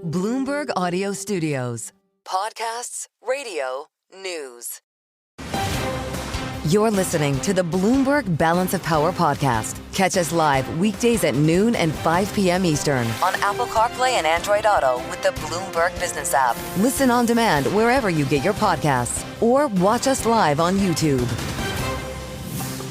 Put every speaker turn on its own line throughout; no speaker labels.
Bloomberg Audio Studios. Podcasts, radio, news. You're listening to the Bloomberg Balance of Power podcast. Catch us live weekdays at noon and 5 p.m. Eastern on Apple CarPlay and Android Auto with the Bloomberg Business app. Listen on demand wherever you get your podcasts or watch us live on YouTube.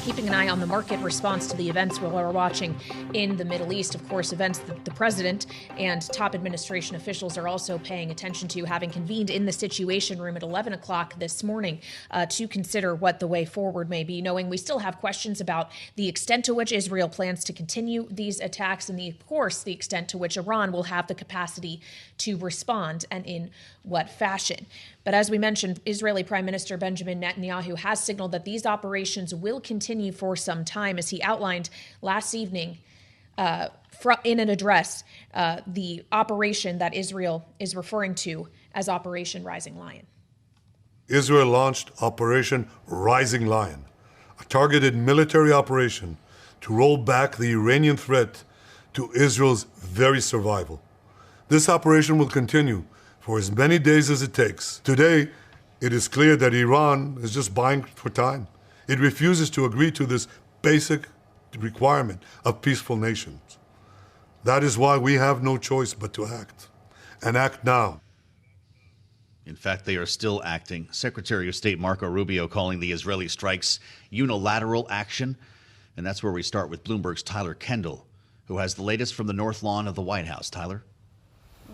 Keeping an eye on the market response to the events we're watching in the Middle East. Of course, events that the president and top administration officials are also paying attention to, having convened in the Situation Room at 11 o'clock this morning to consider what the way forward may be, knowing we still have questions about the extent to which Israel plans to continue these attacks and, of course, the extent to which Iran will have the capacity to respond and in what fashion. But as we mentioned, Israeli Prime Minister Benjamin Netanyahu has signaled that these operations will continue for some time, as he outlined last evening in an address the operation that Israel is referring to as Operation Rising Lion.
Israel launched Operation Rising Lion, a targeted military operation to roll back the Iranian threat to Israel's very survival. This operation will continue for as many days as it takes. Today, it is clear that Iran is just buying for time. It refuses to agree to this basic requirement of peaceful nations. That is why we have no choice but to act, and act now.
In fact, they are still acting. Secretary of State Marco Rubio calling the Israeli strikes unilateral action. And that's where we start with Bloomberg's Tyler Kendall, who has the latest from the North Lawn of the White House. Tyler?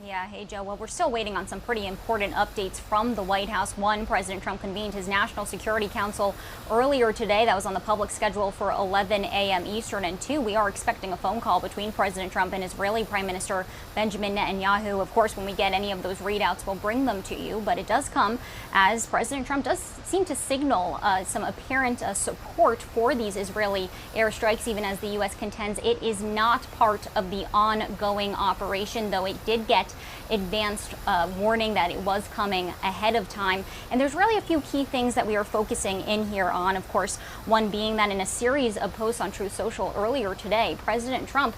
Yeah, hey, Joe. Well, we're still waiting on some pretty important updates from the White House. One, President Trump convened his National Security Council earlier today. That was on the public schedule for 11 a.m. Eastern. And two, we are expecting a phone call between President Trump and Israeli Prime Minister Benjamin Netanyahu. Of course, when we get any of those readouts, we'll bring them to you. But it does come as President Trump does seem to signal some apparent support for these Israeli airstrikes, even as the U.S. contends it is not part of the ongoing operation, though it did get advanced warning that it was coming ahead of time. And there's really a few key things that we are focusing in here on. Of course, one being that in a series of posts on Truth Social earlier today, President Trump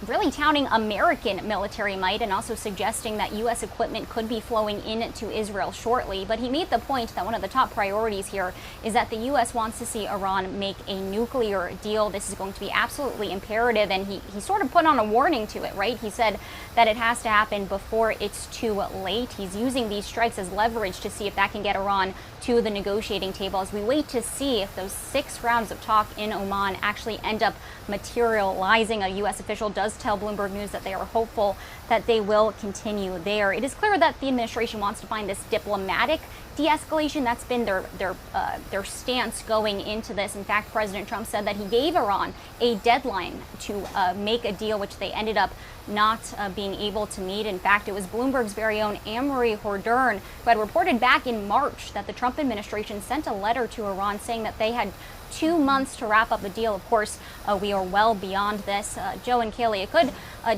really touting American military might and also suggesting that U.S. equipment could be flowing into Israel shortly. But he made the point that one of the top priorities here is that the U.S. wants to see Iran make a nuclear deal. This is going to be absolutely imperative. And he sort of put on a warning to it, right? He said that it has to happen before it's too late. He's using these strikes as leverage to see if that can get Iran to the negotiating table as we wait to see if those 6 rounds of talk in Oman actually end up materializing. A U.S. official does tell Bloomberg News that they are hopeful that they will continue there. It is clear that the administration wants to find this diplomatic de-escalation. That's been their stance going into this. In fact, President Trump said that he gave Iran a deadline to make a deal, which they ended up not being able to meet. In fact, it was Bloomberg's very own Anne-Marie Hordern who had reported back in March that the Trump administration sent a letter to Iran saying that they had 2 months to wrap up a deal. Of course, we are well beyond this. Joe and Kailey, it could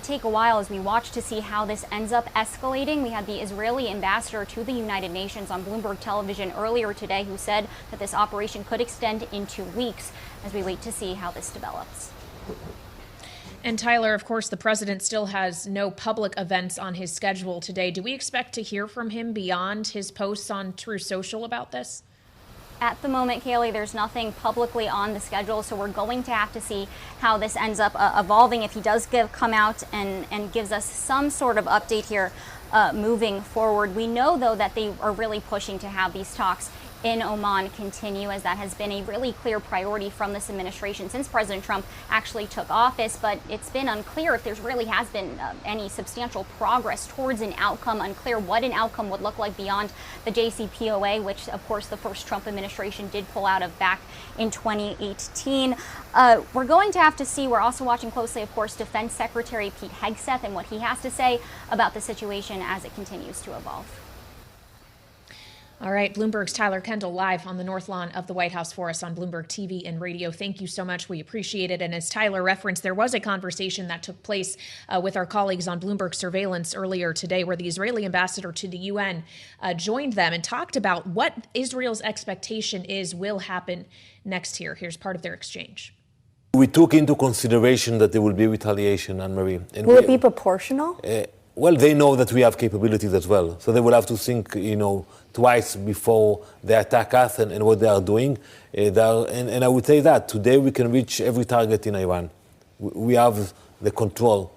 take a while as we watch to see how this ends up escalating. We had the Israeli ambassador to the United Nations on Bloomberg television earlier today who said that this operation could extend into weeks as we wait to see how this develops.
And Tyler, of course, the president still has no public events on his schedule today. Do we expect to hear from him beyond his posts on Truth Social about this?
At the moment, Kailey, there's nothing publicly on the schedule, so we're going to have to see how this ends up evolving. If he does come out and gives us some sort of update here moving forward. We know, though, that they are really pushing to have these talks in Oman continue, as that has been a really clear priority from this administration since President Trump actually took office. But it's been unclear if there's really has been any substantial progress towards an outcome, unclear what an outcome would look like beyond the JCPOA, which, of course, the first Trump administration did pull out of back in 2018. We're going to have to see. We're also watching closely, of course, Defense Secretary Pete Hegseth and what he has to say about the situation as it continues to evolve.
All right, Bloomberg's Tyler Kendall live on the North Lawn of the White House for us on Bloomberg TV and radio. Thank you so much. We appreciate it. And as Tyler referenced, there was a conversation that took place with our colleagues on Bloomberg Surveillance earlier today where the Israeli ambassador to the UN joined them and talked about what Israel's expectation will happen next year. Here's part of their exchange.
We took into consideration that there will be retaliation, Anne-Marie.
Will it be proportional?
Well, they know that we have capabilities as well, so they will have to think, twice before they attack us and what they are doing. And I would say that today we can reach every target in Iran. We have the control.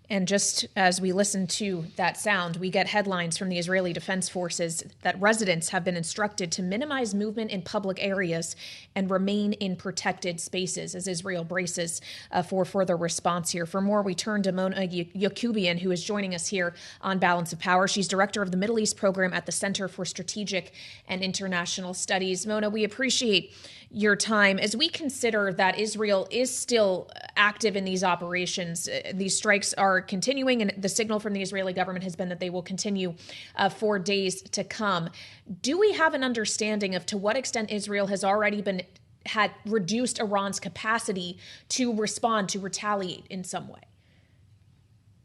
And just as we listen to that sound, we get headlines from the Israeli Defense Forces that residents have been instructed to minimize movement in public areas and remain in protected spaces as Israel braces for further response here. For more, we turn to Mona Yakubian, who is joining us here on Balance of Power. She's director of the Middle East program at the Center for Strategic and International Studies. Mona, we appreciate your time. As we consider that Israel is still active in these operations, these strikes are continuing, and the signal from the Israeli government has been that they will continue for days to come. Do we have an understanding of to what extent Israel has already had reduced Iran's capacity to respond, to retaliate in some way?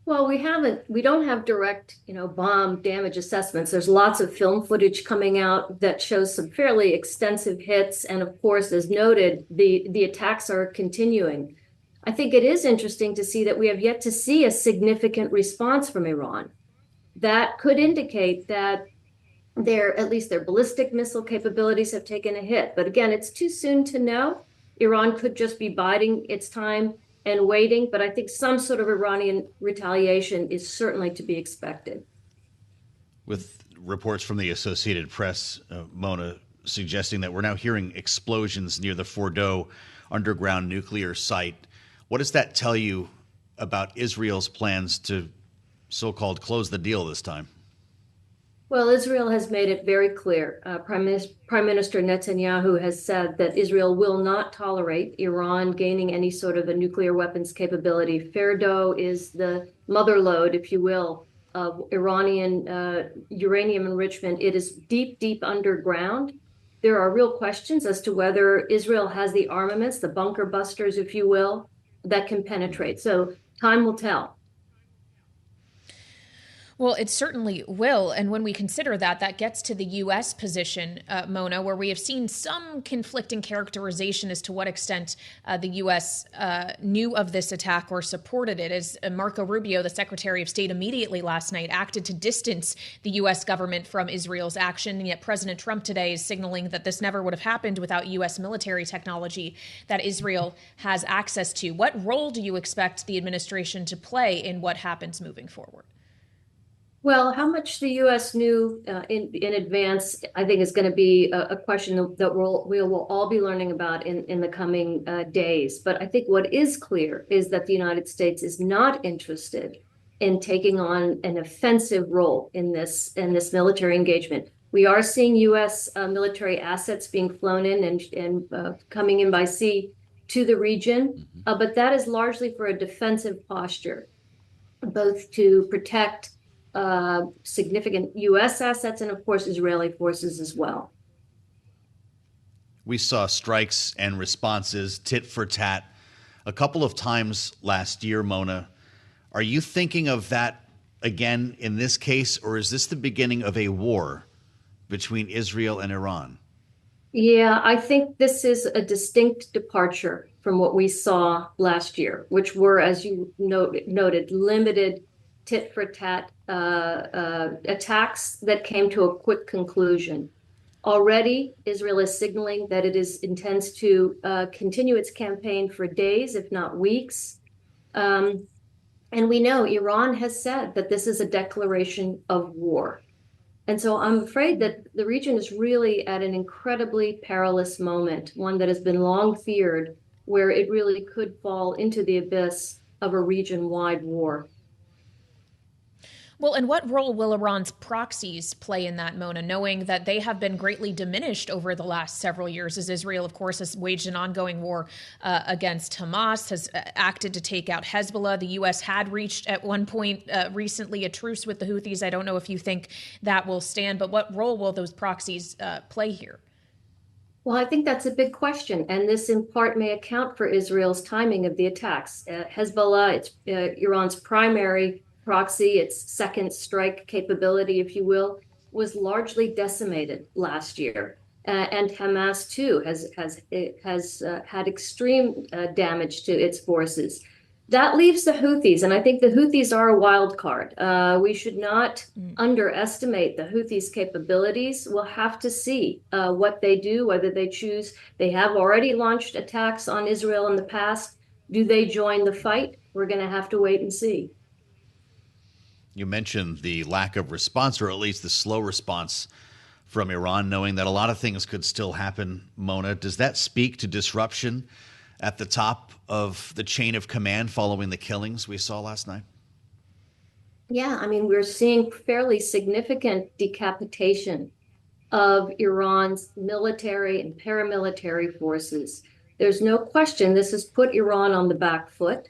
Well, we don't have direct, bomb damage assessments. There's lots of film footage coming out that shows some fairly extensive hits. And of course, as noted, the attacks are continuing. I think it is interesting to see that we have yet to see a significant response from Iran. That could indicate that at least their ballistic missile capabilities have taken a hit. But again, it's too soon to know. Iran could just be biding its time and waiting, but I think some sort of Iranian retaliation is certainly to be expected.
With reports from the Associated Press, Mona, suggesting that we're now hearing explosions near the Fordow underground nuclear site, what does that tell you about Israel's plans to so-called close the deal this time?
Well, Israel has made it very clear. Prime Minister Netanyahu has said that Israel will not tolerate Iran gaining any sort of a nuclear weapons capability. Fordow is the mother lode, if you will, of Iranian uranium enrichment. It is deep, deep underground. There are real questions as to whether Israel has the armaments, the bunker busters, if you will, that can penetrate. So time will tell.
Well, it certainly will. And when we consider that, that gets to the U.S. position, Mona, where we have seen some conflicting characterization as to what extent the U.S. Knew of this attack or supported it. As Marco Rubio, the Secretary of State, immediately last night acted to distance the U.S. government from Israel's action. And yet President Trump today is signaling that this never would have happened without U.S. military technology that Israel has access to. What role do you expect the administration to play in what happens moving forward?
Well, how much the U.S. knew in advance, I think, is going to be a question that we will all be learning about in the coming days. But I think what is clear is that the United States is not interested in taking on an offensive role in this military engagement. We are seeing U.S. military assets being flown in and coming in by sea to the region, but that is largely for a defensive posture, both to protect significant U.S. assets and, of course, Israeli forces as well.
We saw strikes and responses tit for tat a couple of times last year, Mona. Are you thinking of that again in this case, or is this the beginning of a war between Israel and Iran?
Yeah, I think this is a distinct departure from what we saw last year, which were, as you noted, limited tit-for-tat attacks that came to a quick conclusion. Already, Israel is signaling that it intends to continue its campaign for days, if not weeks. And we know Iran has said that this is a declaration of war. And so I'm afraid that the region is really at an incredibly perilous moment, one that has been long feared, where it really could fall into the abyss of a region-wide war.
Well, and what role will Iran's proxies play in that, Mona, knowing that they have been greatly diminished over the last several years as Israel, of course, has waged an ongoing war against Hamas, has acted to take out Hezbollah. The U.S. had reached at one point recently a truce with the Houthis. I don't know if you think that will stand, but what role will those proxies play here?
Well, I think that's a big question, and this in part may account for Israel's timing of the attacks. Hezbollah, it's Iran's primary proxy, its second strike capability, if you will, was largely decimated last year. And Hamas, too, has had extreme damage to its forces. That leaves the Houthis, and I think the Houthis are a wild card. We should not underestimate the Houthis' capabilities. We'll have to see what they do, whether they choose. They have already launched attacks on Israel in the past. Do they join the fight? We're going to have to wait and see.
You mentioned the lack of response, or at least the slow response from Iran, knowing that a lot of things could still happen, Mona. Does that speak to disruption at the top of the chain of command following the killings we saw last night?
Yeah, I mean, we're seeing fairly significant decapitation of Iran's military and paramilitary forces. There's no question this has put Iran on the back foot.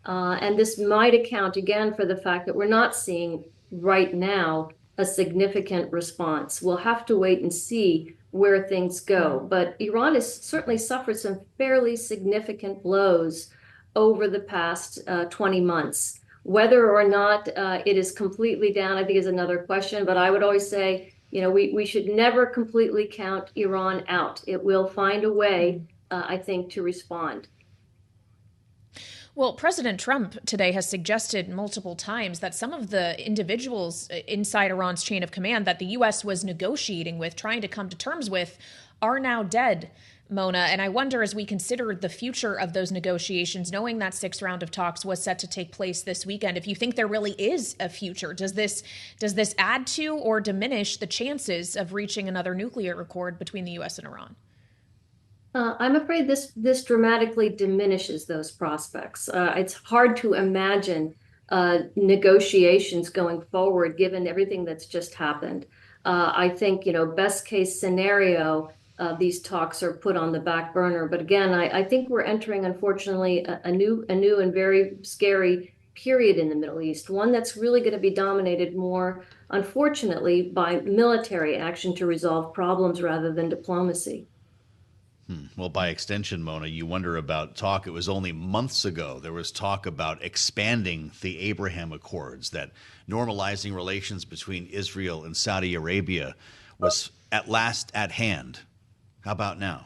And this might account again for the fact that we're not seeing right now a significant response. We'll have to wait and see where things go. But Iran has certainly suffered some fairly significant blows over the past 20 months. Whether or not it is completely down, I think is another question. But I would always say, we should never completely count Iran out. It will find a way, I think, to respond.
Well, President Trump today has suggested multiple times that some of the individuals inside Iran's chain of command that the U.S. was negotiating with, trying to come to terms with, are now dead, Mona. And I wonder, as we consider the future of those negotiations, knowing that sixth round of talks was set to take place this weekend, if you think there really is a future, does this add to or diminish the chances of reaching another nuclear accord between the U.S. and Iran?
I'm afraid this dramatically diminishes those prospects. It's hard to imagine negotiations going forward, given everything that's just happened. I think, best case scenario, these talks are put on the back burner. But again, I think we're entering, unfortunately, a new and very scary period in the Middle East, one that's really going to be dominated more, unfortunately, by military action to resolve problems rather than diplomacy.
Well, by extension, Mona, you wonder about talk. It was only months ago there was talk about expanding the Abraham Accords, that normalizing relations between Israel and Saudi Arabia was at last at hand. How about now?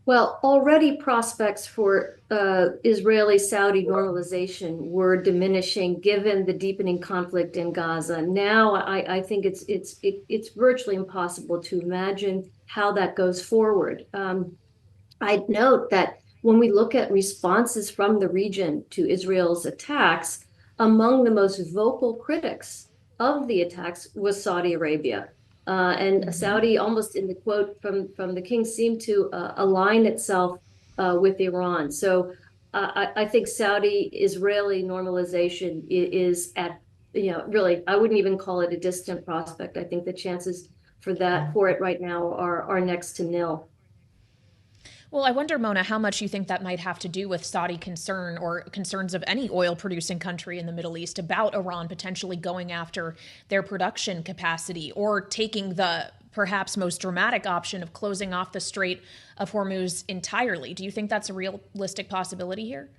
Well, already prospects for Israeli-Saudi normalization were diminishing given the deepening conflict in Gaza. Now, I think it's virtually impossible to imagine how that goes forward. I'd note that when we look at responses from the region to Israel's attacks, among the most vocal critics of the attacks was Saudi Arabia. And Saudi, almost in the quote from the king, seemed to align itself with Iran. So I think Saudi-Israeli normalization is at, really, I wouldn't even call it a distant prospect. I think the chances for it right now are next to nil.
Well, I wonder, Mona, how much you think that might have to do with Saudi concern or concerns of any oil-producing country in the Middle East about Iran potentially going after their production capacity or taking the perhaps most dramatic option of closing off the Strait of Hormuz entirely. Do you think that's a realistic possibility here?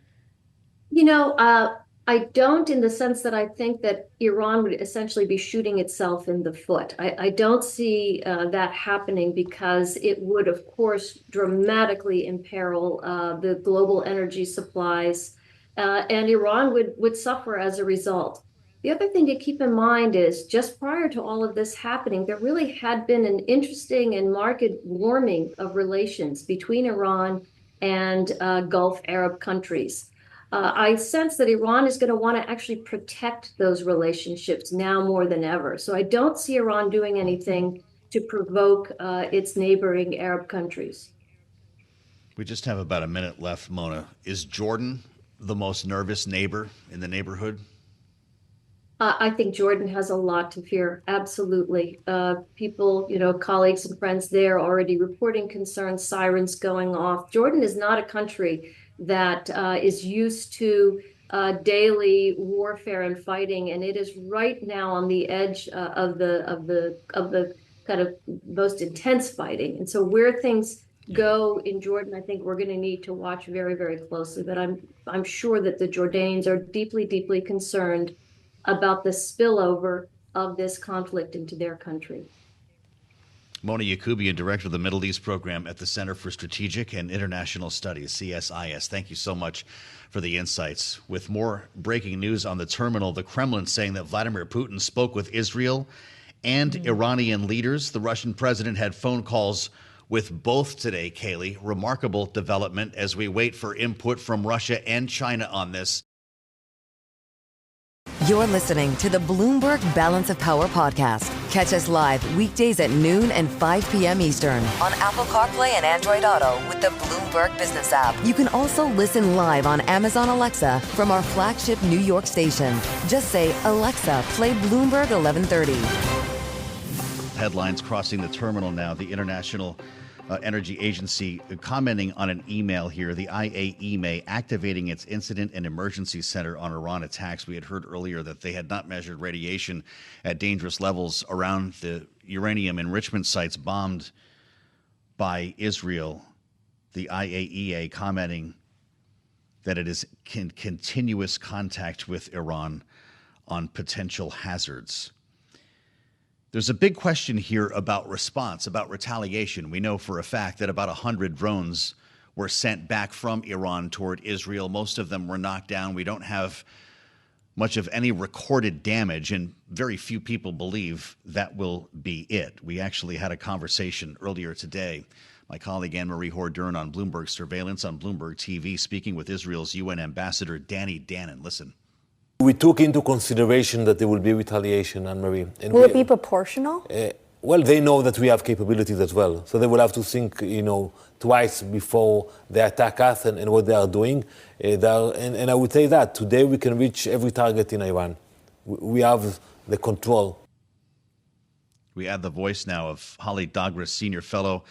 I don't, in the sense that I think that Iran would essentially be shooting itself in the foot. I don't see that happening because it would, of course, dramatically imperil the global energy supplies, and Iran would suffer as a result. The other thing to keep in mind is just prior to all of this happening, there really had been an interesting and marked warming of relations between Iran and Gulf Arab countries. I sense that Iran is going to want to actually protect those relationships now more than ever. So I don't see Iran doing anything to provoke its neighboring Arab countries.
We just have about a minute left, Mona. Is Jordan the most nervous neighbor in the neighborhood?
I think Jordan has a lot to fear. Absolutely. People, colleagues and friends there already reporting concerns, sirens going off. Jordan is not a country that is used to daily warfare and fighting, and it is right now on the edge of the kind of most intense fighting. And so where things go in Jordan, I think we're going to need to watch very, very closely. But I'm sure that the Jordanians are deeply, deeply concerned about the spillover of this conflict into their country.
Mona Yakubian, Director of the Middle East Program at the Center for Strategic and International Studies, CSIS. Thank you so much for the insights. With more breaking news on the terminal, the Kremlin saying that Vladimir Putin spoke with Israel and Iranian leaders. The Russian president had phone calls with both today, Kailey. Remarkable development as we wait for input from Russia and China on this.
You're listening to the Bloomberg Balance of Power podcast. Catch us live weekdays at noon and 5 p.m. Eastern on Apple CarPlay and Android Auto with the Bloomberg Business app. You can also listen live on Amazon Alexa from our flagship New York station. Just say, Alexa, play Bloomberg 1130.
Headlines crossing the terminal now. The International Energy Agency commenting on an email here. The IAEA activating its Incident and Emergency Center on Iran attacks. We had heard earlier that they had not measured radiation at dangerous levels around the uranium enrichment sites bombed by Israel. The IAEA commenting that it is in continuous contact with Iran on potential hazards. There's a big question here about response, about retaliation. We know for a fact that about 100 drones were sent back from Iran toward Israel. Most of them were knocked down. We don't have much of any recorded damage, and very few people believe that will be it. We actually had a conversation earlier today. My colleague Anne-Marie Hordern on Bloomberg Surveillance on Bloomberg TV, speaking with Israel's UN ambassador, Danny Danon. Listen.
We took into consideration that there will be retaliation, Anne-Marie.
Will it be proportional?
Well, they know that we have capabilities as well. So they will have to think, twice before they attack us and what they are doing. And I would say that today we can reach every target in Iran. We have the control.
We add the voice now of Holly Dagres, Senior Fellow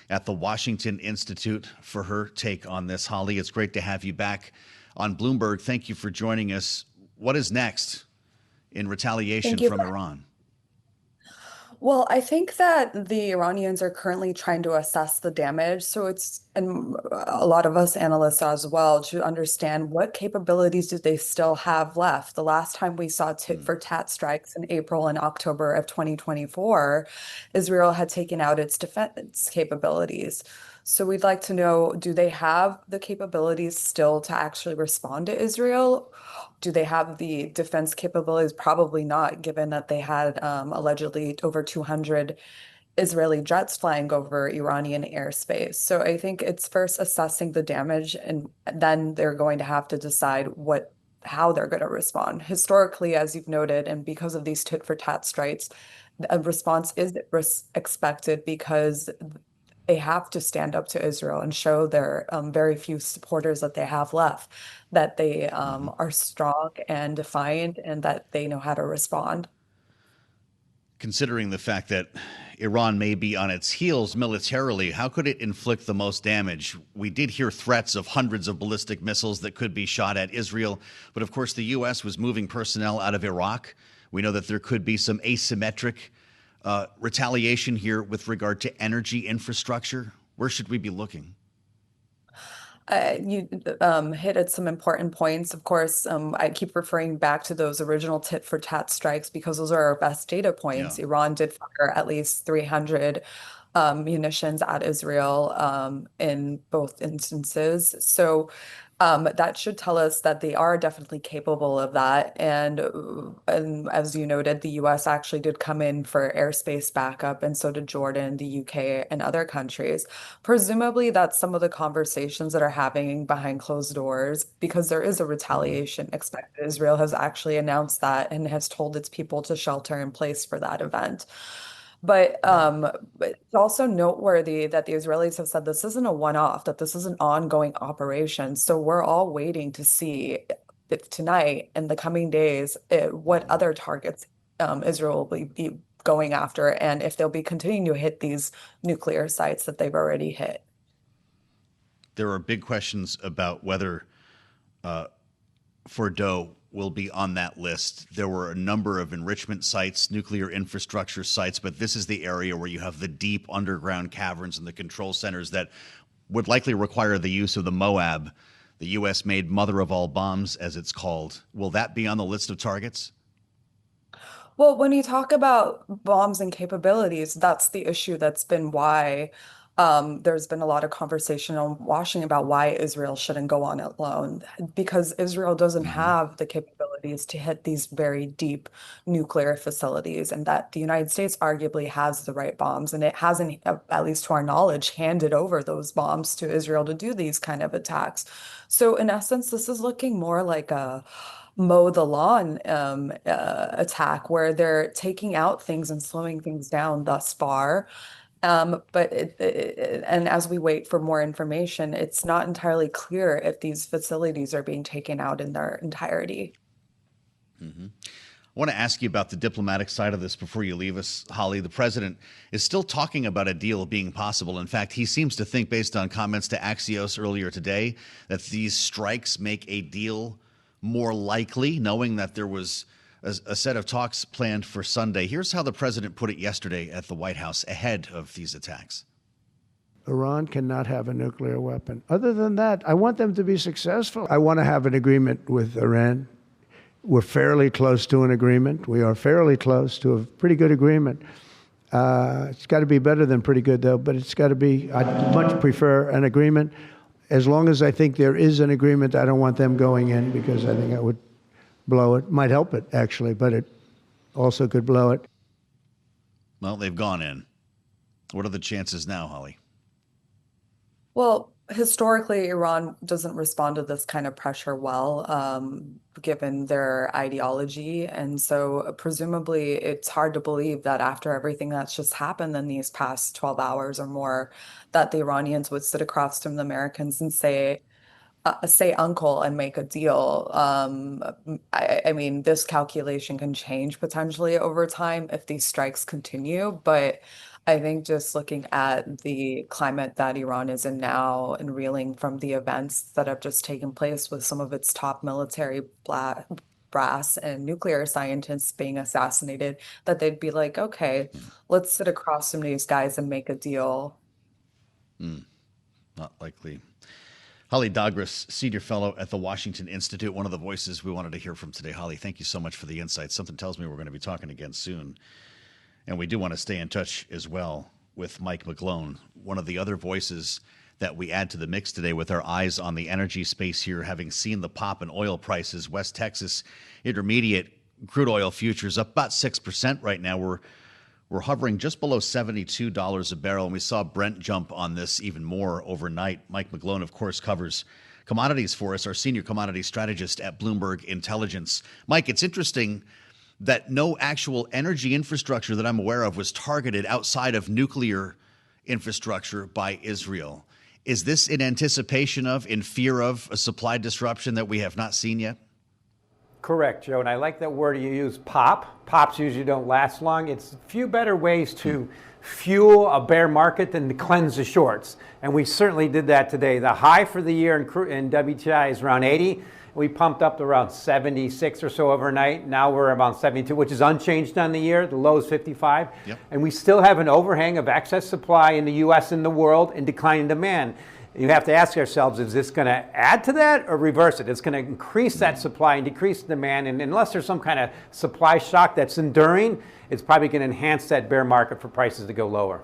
at the Washington Institute, for her take on this. Holly, it's great to have you back on Bloomberg. Thank you for joining us. What is next in retaliation from Iran?
Well, I think that the Iranians are currently trying to assess the damage. And a lot of us analysts as well, to understand what capabilities do they still have left. The last time we saw tit for tat strikes in April and October of 2024, Israel had taken out its defense capabilities. So we'd like to know, do they have the capabilities still to actually respond to Israel? Do they have the defense capabilities? Probably not, given that they had allegedly over 200 Israeli jets flying over Iranian airspace. So I think it's first assessing the damage, and then they're going to have to decide how they're going to respond. Historically, as you've noted, and because of these tit for tat strikes, a response is expected because they have to stand up to Israel and show their very few supporters that they have left that they are strong and defiant and that they know how to respond.
Considering the fact that Iran may be on its heels militarily, how could it inflict the most damage? We did hear threats of hundreds of ballistic missiles that could be shot at Israel, but of course the U.S. was moving personnel out of Iraq. We know that there could be some asymmetric retaliation here with regard to energy infrastructure. Where should we be looking?
You hit at some important points. Of course, I keep referring back to those original tit for tat strikes because those are our best data points. Yeah. Iran did fire at least 300 munitions at Israel in both instances. So that should tell us that they are definitely capable of that. And as you noted, the U.S. actually did come in for airspace backup, and so did Jordan, the U.K., and other countries. Presumably, that's some of the conversations that are happening behind closed doors, because there is a retaliation expected. Israel has actually announced that and has told its people to shelter in place for that event. But it's also noteworthy that the Israelis have said this isn't a one-off, that this is an ongoing operation. So we're all waiting to see if tonight and the coming days, what other targets Israel will be going after, and if they'll be continuing to hit these nuclear sites that they've already hit.
There are big questions about whether Fordo will be on that list. There were a number of enrichment sites, nuclear infrastructure sites, but this is the area where you have the deep underground caverns and the control centers that would likely require the use of the Moab, the U.S.-made mother of all bombs, as it's called. Will that be on the list of targets?
Well, when you talk about bombs and capabilities, that's the issue. That's been why there's been a lot of conversation on Washington about why Israel shouldn't go on it alone, because Israel doesn't have the capabilities to hit these very deep nuclear facilities, and that the United States arguably has the right bombs, and it hasn't, at least to our knowledge, handed over those bombs to Israel to do these kind of attacks. So in essence, this is looking more like a mow the lawn attack where they're taking out things and slowing things down thus far. But and as we wait for more information, it's not entirely clear if these facilities are being taken out in their entirety.
I want to ask you about the diplomatic side of this before you leave us, Holly. The president is still talking about a deal being possible. In fact, he seems to think, based on comments to Axios earlier today, that these strikes make a deal more likely, knowing that there was a set of talks planned for Sunday. Here's how the president put it yesterday at the White House ahead of these attacks.
Iran cannot have a nuclear weapon. Other than that, I want them to be successful. I want to have an agreement with Iran. We're fairly close to an agreement. We are fairly close to a pretty good agreement. It's got to be better than pretty good, though, but it's got to be, I'd much prefer an agreement. As long as I think there is an agreement, I don't want them going in, because I think it would blow it. Might help it, actually, but it also could blow it.
Well, they've gone in. What are the chances now, Holly?
Well, historically, Iran doesn't respond to this kind of pressure well, given their ideology. And so presumably it's hard to believe that after everything that's just happened in these past 12 hours or more, that the Iranians would sit across from the Americans and say uncle and make a deal. I mean, this calculation can change potentially over time if these strikes continue, but I think just looking at the climate that Iran is in now and reeling from the events that have just taken place with some of its top military brass and nuclear scientists being assassinated, that they'd be like, okay, let's sit across from these guys and make a deal.
Not likely. Holly Dagres, Senior Fellow at the Washington Institute, one of the voices we wanted to hear from today. Holly, thank you so much for the insights. Something tells me we're going to be talking again soon. And we do want to stay in touch as well with Mike McGlone, one of the other voices that we add to the mix today with our eyes on the energy space here, having seen the pop in oil prices. West Texas Intermediate crude oil futures up about 6% right now. We're hovering just below $72 a barrel, and we saw Brent jump on this even more overnight. Mike McGlone, of course, covers commodities for us, our senior commodity strategist at Bloomberg Intelligence. Mike, it's interesting that no actual energy infrastructure that I'm aware of was targeted outside of nuclear infrastructure by Israel. Is this in anticipation of, in fear of, a supply disruption that we have not seen yet?
Correct, Joe, and I like that word you use, pop. Pops usually don't last long. It's a few better ways to fuel a bear market than to cleanse the shorts, and we certainly did that today. The high for the year in WTI is around 80. We pumped up to around 76 or so overnight. Now we're about 72, which is unchanged on the year. The low is 55.
Yep.
And we still have an overhang of excess supply in the U.S. and the world and declining demand. You have to ask ourselves, is this going to add to that or reverse it? It's going to increase that supply and decrease demand. And unless there's some kind of supply shock that's enduring, it's probably going to enhance that bear market for prices to go lower.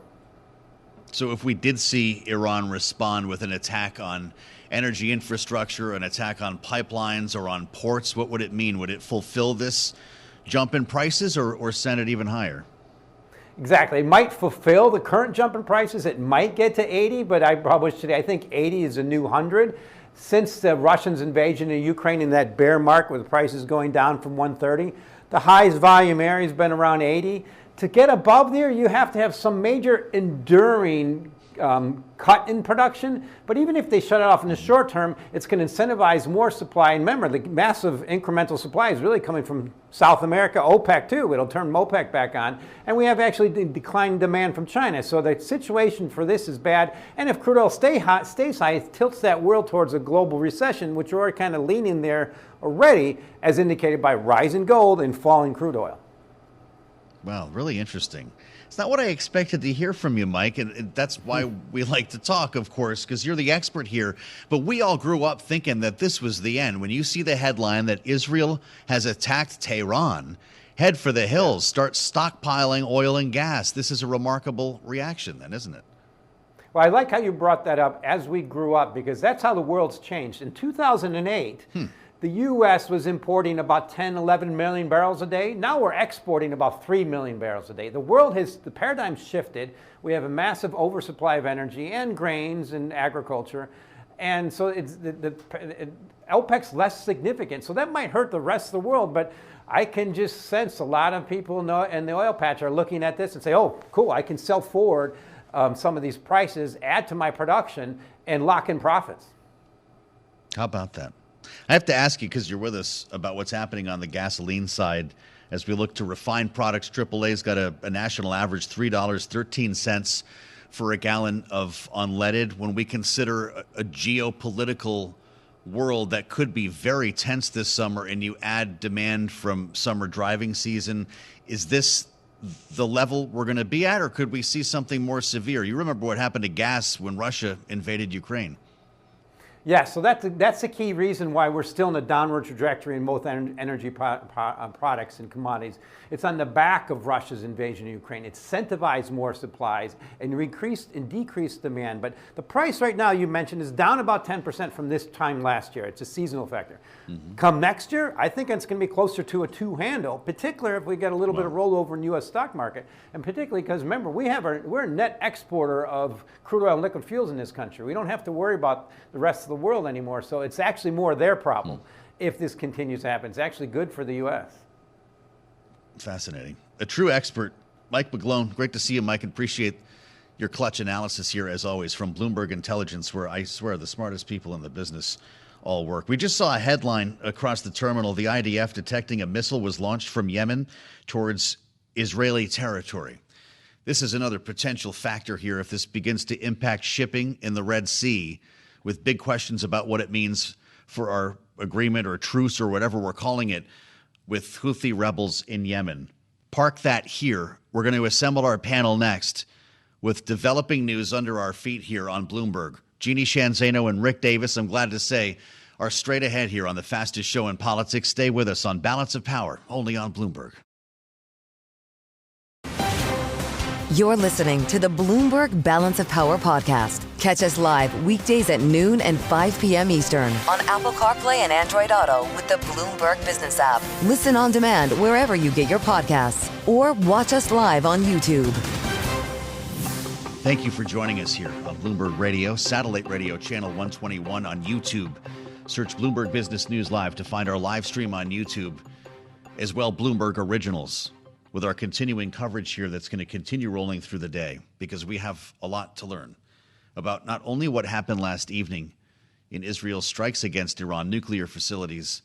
So if we did see Iran respond with an attack on energy infrastructure, an attack on pipelines or on ports, what would it mean? Would it fulfill this jump in prices or send it even higher?
Exactly. It might fulfill the current jump in prices. It might get to 80, but I published today, I think 80 is a new 100. Since the Russians' invasion of Ukraine and that bear market with prices going down from 130, the highest volume area has been around 80. To get above there, you have to have some major enduring cut in production, but even if they shut it off in the short term, it's going to incentivize more supply. And remember, the massive incremental supply is really coming from South America, OPEC too. It'll turn OPEC back on, and we have actually declining demand from China. So the situation for this is bad. And if crude oil stays high, it tilts that world towards a global recession, which we're already kind of leaning there already, as indicated by rising gold and falling crude oil.
Wow, really interesting. It's not what I expected to hear from you, Mike, and that's why we like to talk, of course, because you're the expert here. But we all grew up thinking that this was the end. When you see the headline that Israel has attacked Tehran, head for the hills, start stockpiling oil and gas. This is a remarkable reaction then, isn't it?
Well, I like how you brought that up as we grew up, because that's how the world's changed. In 2008, the U.S. was importing about 10, 11 million barrels a day. Now we're exporting about 3 million barrels a day. The paradigm shifted. We have a massive oversupply of energy and grains and agriculture. And so OPEC's less significant. So that might hurt the rest of the world, but I can just sense a lot of people in the oil patch are looking at this and say, oh, cool, I can sell forward some of these prices, add to my production, and lock in profits.
How about that? I have to ask you, because you're with us, about what's happening on the gasoline side as we look to refined products. AAA's got a national average $3.13 for a gallon of unleaded. When we consider a geopolitical world that could be very tense this summer, and you add demand from summer driving season, is this the level we're going to be at, or could we see something more severe? You remember what happened to gas when Russia invaded Ukraine.
Yeah, so that's the key reason why we're still in a downward trajectory in both energy products and commodities. It's on the back of Russia's invasion of Ukraine. It's incentivized more supplies and decreased demand. But the price right now, you mentioned, is down about 10% from this time last year. It's a seasonal factor. Come next year, I think it's going to be closer to a 2 handle, particularly if we get a little bit of rollover in the U.S. stock market. And particularly because, remember, we're a net exporter of crude oil and liquid fuels in this country. We don't have to worry about the rest of the world anymore. So it's actually more their problem if this continues to happen. It's actually good for the U.S.
Fascinating. A true expert, Mike McGlone. Great to see you, Mike, and appreciate your clutch analysis here, as always, from Bloomberg Intelligence, where I swear the smartest people in the business all work. We just saw a headline across the terminal. The IDF detecting a missile was launched from Yemen towards Israeli territory. This is another potential factor here if this begins to impact shipping in the Red Sea, with big questions about what it means for our agreement or truce or whatever we're calling it with Houthi rebels in Yemen. Park that here. We're going to assemble our panel next with developing news under our feet here on Bloomberg. Jeannie Shanzano and Rick Davis, I'm glad to say, are straight ahead here on the fastest show in politics. Stay with us on Balance of Power, only on Bloomberg.
You're listening to the Bloomberg Balance of Power podcast. Catch us live weekdays at noon and 5 p.m. Eastern on Apple CarPlay and Android Auto with the Bloomberg Business app. Listen on demand wherever you get your podcasts or watch us live on YouTube.
Thank you for joining us here on Bloomberg Radio, satellite radio channel 121 on YouTube. Search Bloomberg Business News Live to find our live stream on YouTube, as well Bloomberg Originals, with our continuing coverage here that's going to continue rolling through the day, because we have a lot to learn about not only what happened last evening in Israel's strikes against Iran nuclear facilities,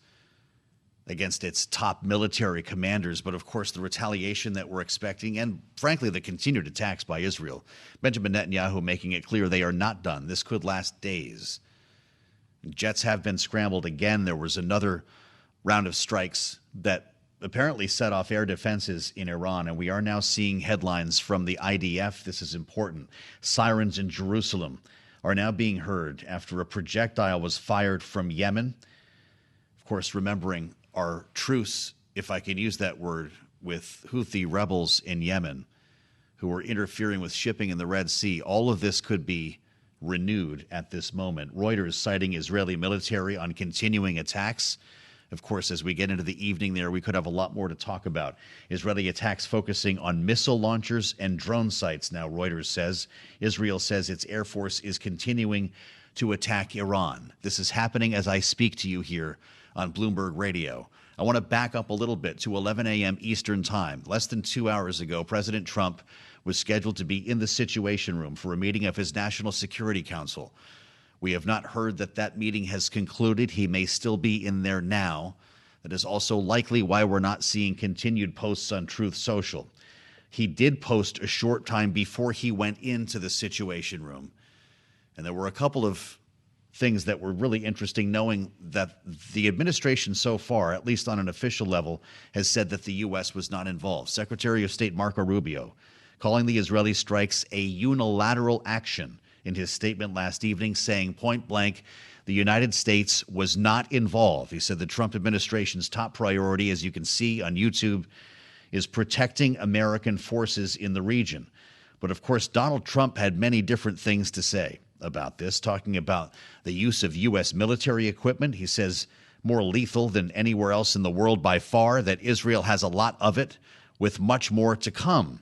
against its top military commanders, but of course the retaliation that we're expecting, and frankly the continued attacks by Israel. Benjamin Netanyahu making it clear they are not done. This could last days. Jets have been scrambled again. There was another round of strikes that apparently set off air defenses in Iran, and we are now seeing headlines from the IDF. This is important. Sirens in Jerusalem are now being heard after a projectile was fired from Yemen. Of course, remembering our truce, if I can use that word, with Houthi rebels in Yemen who were interfering with shipping in the Red Sea. All of this could be renewed at this moment. Reuters citing Israeli military on continuing attacks. Of course, as we get into the evening there, we could have a lot more to talk about. Israeli attacks focusing on missile launchers and drone sites. Now, Reuters says Israel says its Air Force is continuing to attack Iran. This is happening as I speak to you here on Bloomberg Radio. I want to back up a little bit to 11 a.m. Eastern Time. Less than 2 hours ago, President Trump was scheduled to be in the Situation Room for a meeting of his National Security Council. We have not heard that that meeting has concluded. He may still be in there now. That is also likely why we're not seeing continued posts on Truth Social. He did post a short time before he went into the Situation Room. And there were a couple of things that were really interesting, knowing that the administration so far, at least on an official level, has said that the U.S. was not involved. Secretary of State Marco Rubio calling the Israeli strikes a unilateral action in his statement last evening, saying point blank, the United States was not involved. He said the Trump administration's top priority, as you can see on YouTube, is protecting American forces in the region. But of course, Donald Trump had many different things to say about this, talking about the use of U.S. military equipment. He says more lethal than anywhere else in the world by far, that Israel has a lot of it, with much more to come.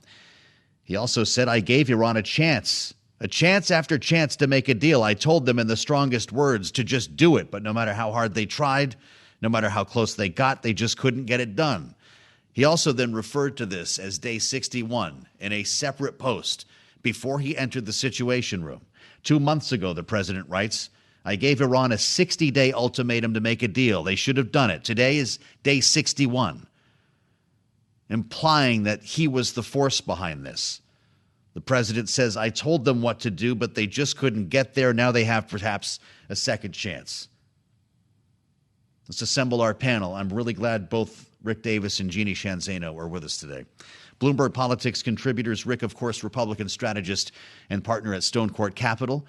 He also said, I gave Iran a chance after chance to make a deal. I told them in the strongest words to just do it. But no matter how hard they tried, no matter how close they got, they just couldn't get it done. He also then referred to this as day 61 in a separate post before he entered the Situation Room. 2 months ago, the president writes, I gave Iran a 60-day ultimatum to make a deal. They should have done it. Today is day 61, implying that he was the force behind this. The president says, I told them what to do, but they just couldn't get there. Now they have perhaps a second chance. Let's assemble our panel. I'm really glad both Rick Davis and Jeannie Shanzano are with us today. Bloomberg Politics contributors, Rick, of course, Republican strategist and partner at Stone Court Capital.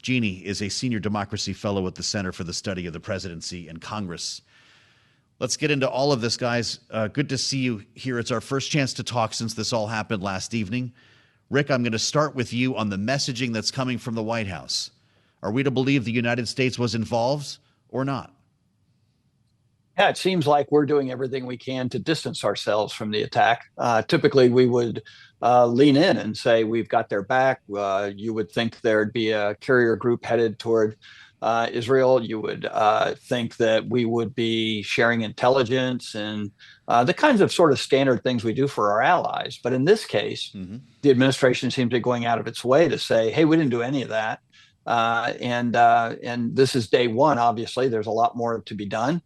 Jeannie is a senior democracy fellow at the Center for the Study of the Presidency and Congress. Let's get into all of this, guys. Good to see you here. It's our first chance to talk since this all happened last evening. Rick, I'm going to start with you on the messaging that's coming from the White House. Are we to believe the United States was involved or not?
Yeah, it seems like we're doing everything we can to distance ourselves from the attack. Typically, we would lean in and say, we've got their back. You would think there'd be a carrier group headed toward Israel. You would think that we would be sharing intelligence and the kinds of sort of standard things we do for our allies. But in this case, the administration seems to be going out of its way to say, hey, we didn't do any of that. And this is day one. Obviously, there's a lot more to be done.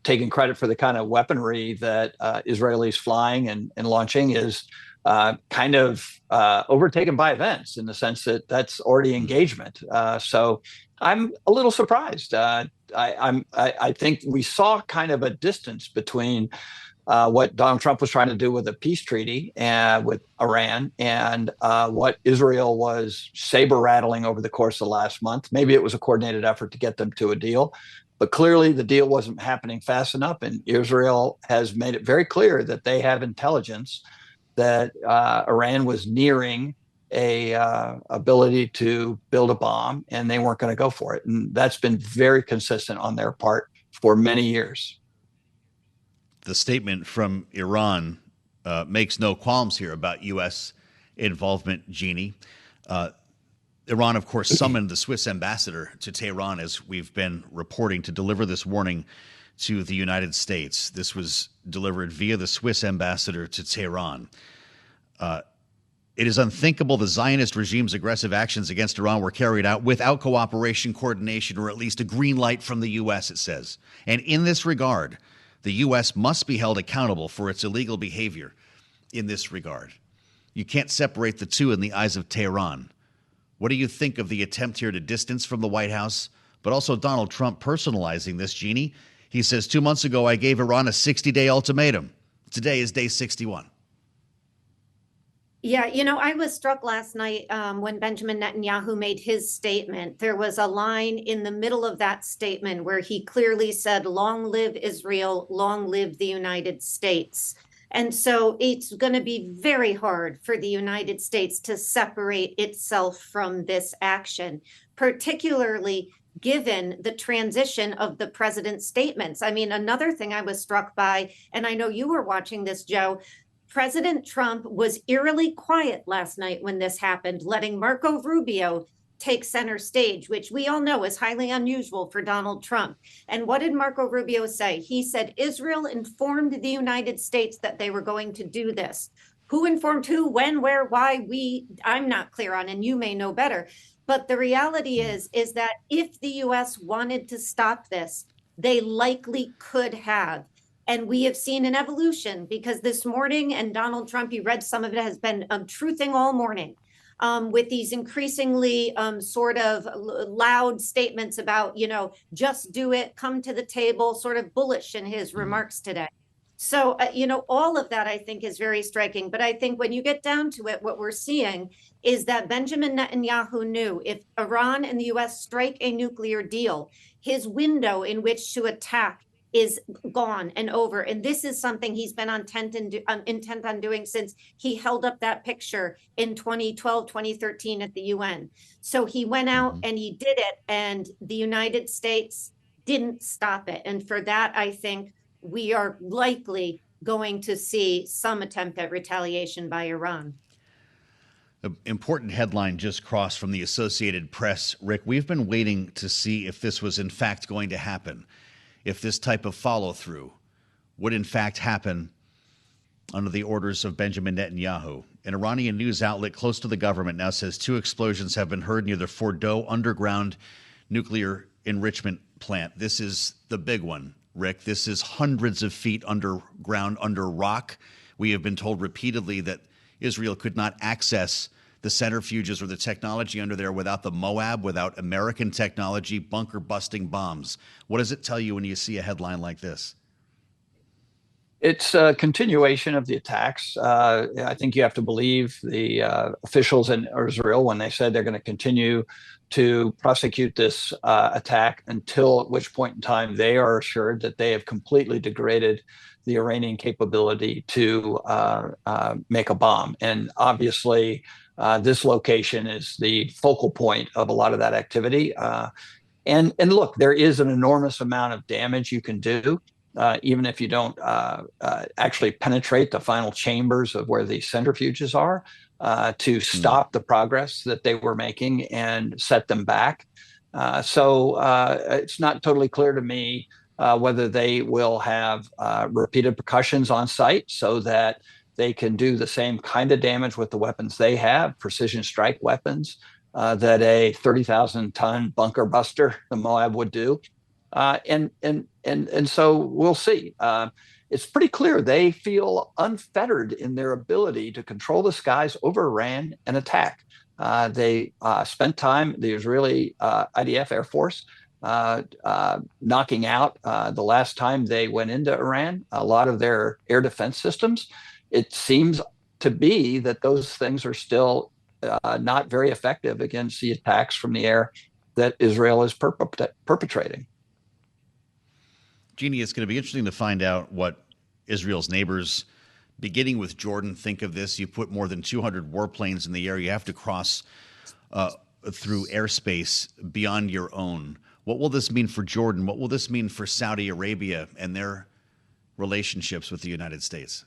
Taking credit for the kind of weaponry that Israelis flying and launching is kind of overtaken by events in the sense that that's already engagement. So I'm a little surprised. I think we saw kind of a distance between what Donald Trump was trying to do with a peace treaty with Iran and what Israel was saber rattling over the course of the last month. Maybe it was a coordinated effort to get them to a deal, but clearly the deal wasn't happening fast enough. And Israel has made it very clear that they have intelligence that Iran was nearing a ability to build a bomb, and they weren't going to go for it. And that's been very consistent on their part for many years.
The statement from Iran makes no qualms here about U.S. involvement, Jeannie. Iran, of course, summoned the Swiss ambassador to Tehran, as we've been reporting, to deliver this warning to the United States. This was delivered via the Swiss ambassador to Tehran. It is unthinkable the Zionist regime's aggressive actions against Iran were carried out without cooperation, coordination, or at least a green light from the U.S., it says. And in this regard, the U.S. must be held accountable for its illegal behavior in this regard. You can't separate the two in the eyes of Tehran. What do you think of the attempt here to distance from the White House, but also Donald Trump personalizing this, Jeannie? He says, 2 months ago, I gave Iran a 60-day ultimatum. Today is day 61.
Yeah, I was struck last night when Benjamin Netanyahu made his statement. There was a line in the middle of that statement where he clearly said, long live Israel, long live the United States. And so it's going to be very hard for the United States to separate itself from this action, particularly given the transition of the president's statements. I mean, another thing I was struck by, and I know you were watching this, Joe, President Trump was eerily quiet last night when this happened, letting Marco Rubio take center stage, which we all know is highly unusual for Donald Trump. And what did Marco Rubio say? He said Israel informed the United States that they were going to do this. Who informed who, when, where, why, I'm not clear on, and you may know better. But the reality is that if the U.S. wanted to stop this, they likely could have. And we have seen an evolution because this morning, and Donald Trump, you read some of it, has been truthing all morning with these increasingly sort of loud statements about, just do it, come to the table, sort of bullish in his remarks today. So, all of that I think is very striking. But I think when you get down to it, what we're seeing is that Benjamin Netanyahu knew if Iran and the U.S. strike a nuclear deal, his window in which to attack is gone and over. And this is something he's been intent on doing since he held up that picture in 2012, 2013 at the UN. So he went out and he did it, and the United States didn't stop it. And for that, I think we are likely going to see some attempt at retaliation by Iran.
An important headline just crossed from the Associated Press. Rick, we've been waiting to see if this was in fact going to happen, if this type of follow-through would in fact happen under the orders of Benjamin Netanyahu. An Iranian news outlet close to the government now says 2 explosions have been heard near the Fordow underground nuclear enrichment plant. This is the big one, Rick. This is hundreds of feet underground, under rock. We have been told repeatedly that Israel could not access the centrifuges or the technology under there without the Moab, without American technology, bunker-busting bombs. What does it tell you when you see a headline like this?
It's a continuation of the attacks. I think you have to believe the officials in Israel when they said they're going to continue to prosecute this attack until at which point in time they are assured that they have completely degraded the Iranian capability to make a bomb. And obviously, this location is the focal point of a lot of that activity. And look, there is an enormous amount of damage you can do, even if you don't actually penetrate the final chambers of where the centrifuges are, to stop the progress that they were making and set them back. So it's not totally clear to me whether they will have repeated percussions on site so that they can do the same kind of damage with the weapons they have, precision strike weapons that a 30,000-ton bunker buster, the Moab, would do. And so we'll see. It's pretty clear they feel unfettered in their ability to control the skies over Iran and attack. They spent time, the Israeli IDF Air Force, knocking out the last time they went into Iran a lot of their air defense systems. It seems to be that those things are still not very effective against the attacks from the air that Israel is perpetrating.
Jeannie, it's going to be interesting to find out what Israel's neighbors, beginning with Jordan, think of this. You put more than 200 warplanes in the air. You have to cross through airspace beyond your own. What will this mean for Jordan? What will this mean for Saudi Arabia and their relationships with the United States?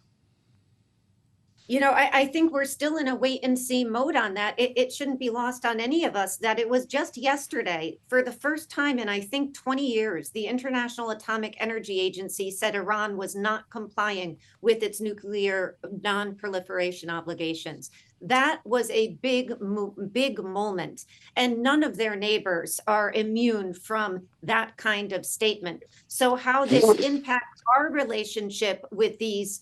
You know, I think we're still in a wait and see mode on that. It shouldn't be lost on any of us that it was just yesterday, for the first time in, I think, 20 years, the International Atomic Energy Agency said Iran was not complying with its nuclear non-proliferation obligations. That was a big moment, and none of their neighbors are immune from that kind of statement. So how this impacts our relationship with these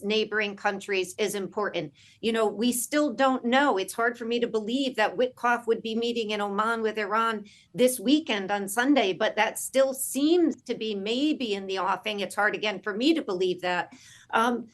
neighboring countries is important. You know, we still don't know. It's hard for me to believe that Witkoff would be meeting in Oman with Iran this weekend on Sunday, but that still seems to be maybe in the offing. It's hard, again, for me to believe that.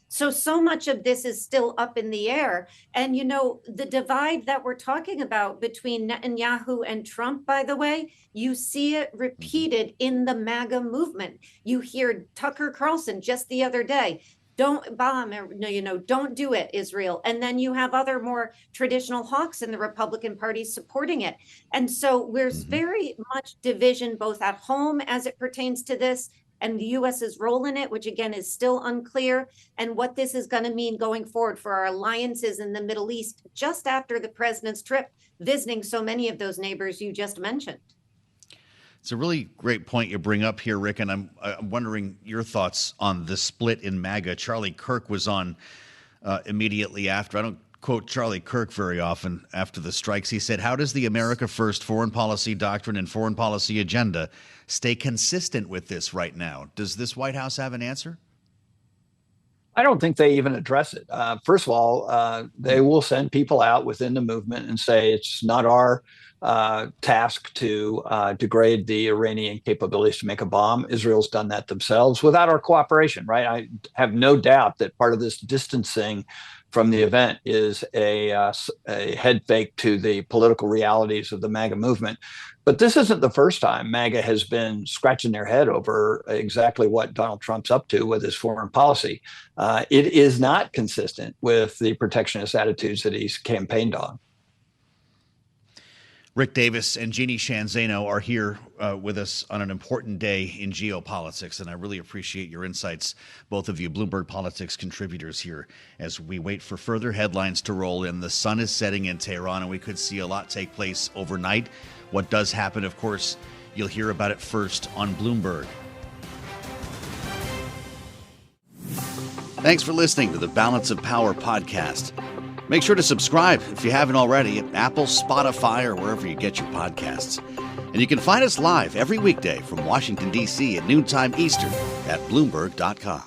So much of this is still up in the air. And, you know, the divide that we're talking about between Netanyahu and Trump, by the way, you see it repeated in the MAGA movement. You hear Tucker Carlson just the other day, don't bomb, you know, don't do it, Israel. And then you have other more traditional hawks in the Republican Party supporting it. And so there's very much division both at home as it pertains to this, and the U.S.'s role in it, which again is still unclear, and what this is going to mean going forward for our alliances in the Middle East just after the president's trip, visiting so many of those neighbors you just mentioned.
It's a really great point you bring up here, Rick, and I'm wondering your thoughts on the split in MAGA. Charlie Kirk was on immediately after. I don't quote Charlie Kirk very often after the strikes. He said, how does the America First foreign policy doctrine and foreign policy agenda stay consistent with this right now? Does this White House have an answer?
I don't think they even address it. First of all, they will send people out within the movement and say it's not our task to degrade the Iranian capabilities to make a bomb. Israel's done that themselves without our cooperation, right? I have no doubt that part of this distancing from the event is a head fake to the political realities of the MAGA movement. But this isn't the first time MAGA has been scratching their head over exactly what Donald Trump's up to with his foreign policy. It is not consistent with the protectionist attitudes that he's campaigned on.
Rick Davis and Jeannie Shanzano are here with us on an important day in geopolitics, and I really appreciate your insights, both of you Bloomberg Politics contributors here, as we wait for further headlines to roll in. The sun is setting in Tehran, and we could see a lot take place overnight. What does happen, of course, you'll hear about it first on Bloomberg. Thanks for listening to the Balance of Power podcast. Make sure to subscribe if you haven't already at Apple, Spotify, or wherever you get your podcasts. And you can find us live every weekday from Washington, D.C. at noontime Eastern at Bloomberg.com.